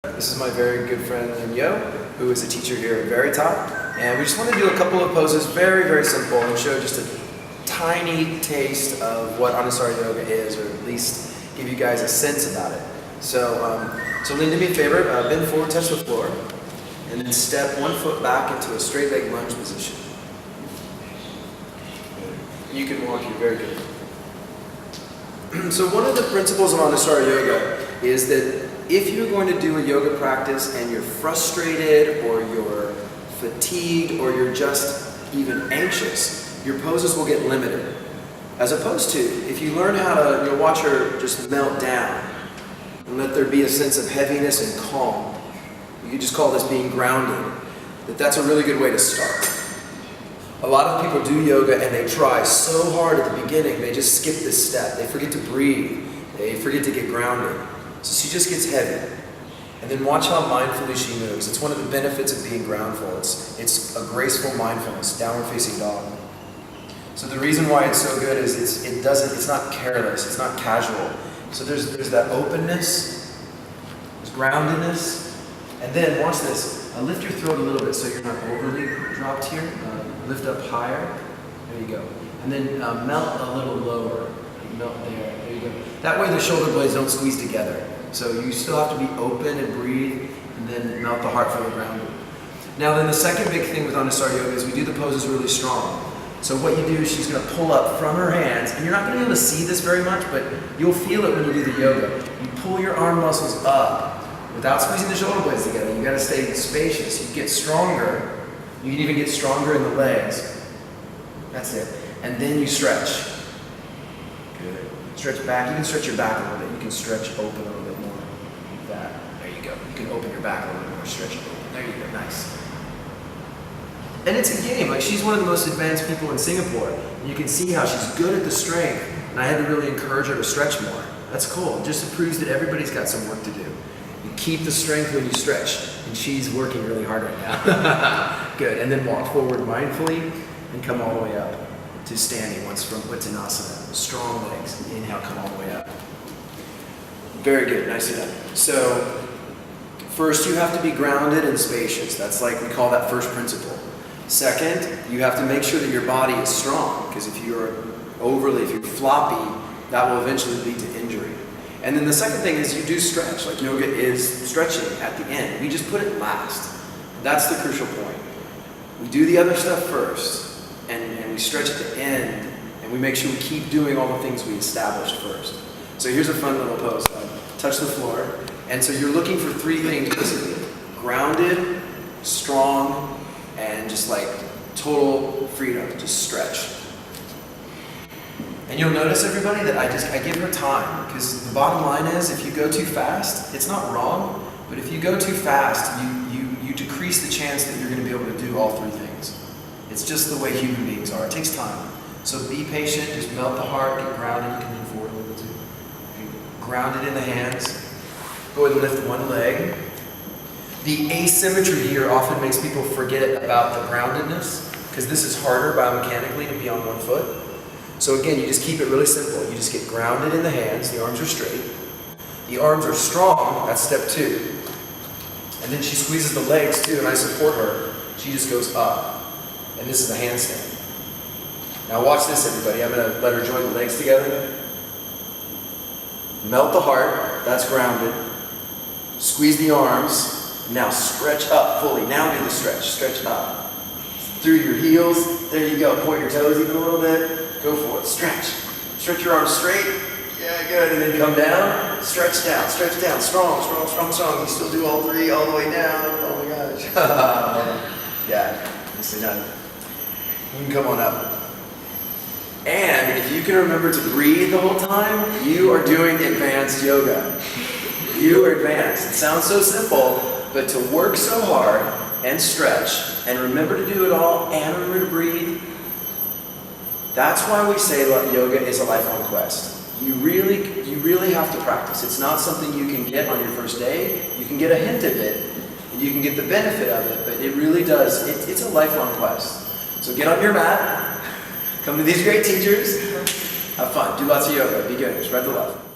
This is my very good friend Yo, who is a teacher here at Verita, and we just want to do a couple of poses, very, very simple, and show just a tiny taste of what Anusara yoga is, or at least give you guys a sense about it. So, Lynn, do me a favor, bend forward, touch the floor, and then step one foot back into a straight leg lunge position. You can walk here, very good. So one of the principles of Anusara yoga is that if you're going to do a yoga practice and you're frustrated or you're fatigued or you're just even anxious, your poses will get limited. As opposed to, if you learn how to, you'll watch her just melt down and let there be a sense of heaviness and calm. You could just call this being grounded. That's a really good way to start. A lot of people do yoga and they try so hard at the beginning, they just skip this step. They forget to breathe. They forget to get grounded. So she just gets heavy. And then watch how mindfully she moves. It's one of the benefits of being groundful. It's a graceful mindfulness, downward facing dog. So the reason why it's so good is it's not careless, it's not casual. So there's that openness, there's groundedness, and then watch this. Lift your throat a little bit so you're not overly dropped here. Lift up higher. There you go. And then melt a little lower. Melt there. There you go. That way the shoulder blades don't squeeze together. So you still have to be open and breathe, and then melt the heart for the grounding. Now then the second big thing with Anusara yoga is we do the poses really strong. So what you do is she's going to pull up from her hands, and you're not going to be able to see this very much, but you'll feel it when you do the yoga. You pull your arm muscles up without squeezing the shoulder blades together. You've got to stay spacious. You get stronger. You can even get stronger in the legs. That's it. And then you stretch. Good. Stretch back. You can stretch your back a little bit. You can stretch open a little bit more. Like that. There you go. You can open your back a little bit more. Stretch it open. There you go. Nice. And it's a game. Like, she's one of the most advanced people in Singapore. And you can see how she's good at the strength. And I had to really encourage her to stretch more. That's cool. It just proves that everybody's got some work to do. You keep the strength when you stretch. And she's working really hard right now. Good. And then walk forward mindfully and come all the way up to standing once from Uttanasana. Strong legs. Inhale, come all the way up. Very good. Nicely done. So first you have to be grounded and spacious. That's like, we call that first principle. Second, you have to make sure that your body is strong, because if you're floppy, that will eventually lead to injury. And then the second thing is you do stretch. Like, yoga is stretching at the end. We just put it last. That's the crucial point. We do the other stuff first, and we stretch at the end, and we make sure we keep doing all the things we established first. So here's a fun little pose. Touch the floor. And so you're looking for three things, basically. Grounded, strong, and just like total freedom. Just stretch. And you'll notice, everybody, that I give her time, because the bottom line is, if you go too fast, it's not wrong, but if you go too fast, you decrease the chance that you're going to be able to do all three things. It's just the way human beings are. It takes time. So be patient, just melt the heart, get grounded. You can lean forward a little too. Grounded in the hands. Go ahead and lift one leg. The asymmetry here often makes people forget about the groundedness, because this is harder biomechanically to be on one foot. So again, you just keep it really simple. You just get grounded in the hands, the arms are straight. The arms are strong, that's step two. And then she squeezes the legs too, and I support her. She just goes up. And this is a handstand. Now watch this, everybody. I'm going to let her join the legs together. Melt the heart, that's grounded. Squeeze the arms. Now stretch up fully. Now do the stretch. Stretch up. Through your heels. There you go. Point your toes even a little bit. Go for it. Stretch. Stretch your arms straight. Yeah, good. And then come down. Stretch down. Stretch down. Strong, strong, strong, strong. You still do all three all the way down. Oh my gosh. Yeah. Nicely done. You can come on up. And if you can remember to breathe the whole time, you are doing advanced yoga. You are advanced. It sounds so simple, but to work so hard and stretch and remember to do it all and remember to breathe, that's why we say yoga is a lifelong quest. You really have to practice. It's not something you can get on your first day. You can get a hint of it, and you can get the benefit of it, but it really does. It's a lifelong quest. So get on your mat, come to these great teachers, have fun, do lots of yoga, be good, spread the love.